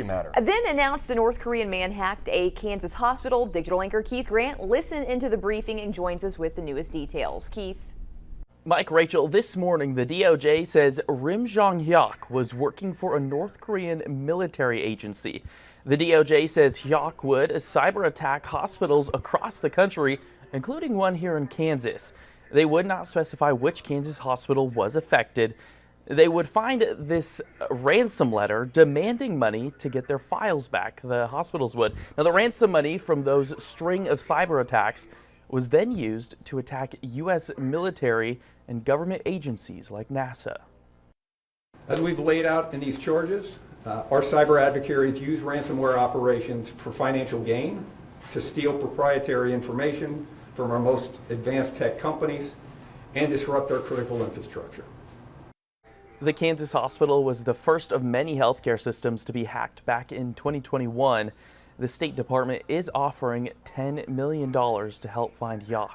Matter. Then announced a North Korean man hacked a Kansas hospital. Digital anchor Keith Grant listened into the briefing and joins us with the newest details. Keith. Mike, Rachel, this morning the DOJ says Rim Jong-hyuk was working for a North Korean military agency. The DOJ says Hyuk would cyber attack hospitals across the country, including one here in Kansas. They would not specify which Kansas hospital was affected. They would find this ransom letter demanding money to get their files back. The hospitals would. Now, the ransom money from those string of cyber attacks was then used to attack U.S. military and government agencies like NASA. As we've laid out in these charges, our cyber adversaries use ransomware operations for financial gain, to steal proprietary information from our most advanced tech companies, and disrupt our critical infrastructure. The Kansas hospital was the first of many healthcare systems to be hacked back in 2021. The State Department is offering $10 million to help find Hyuk.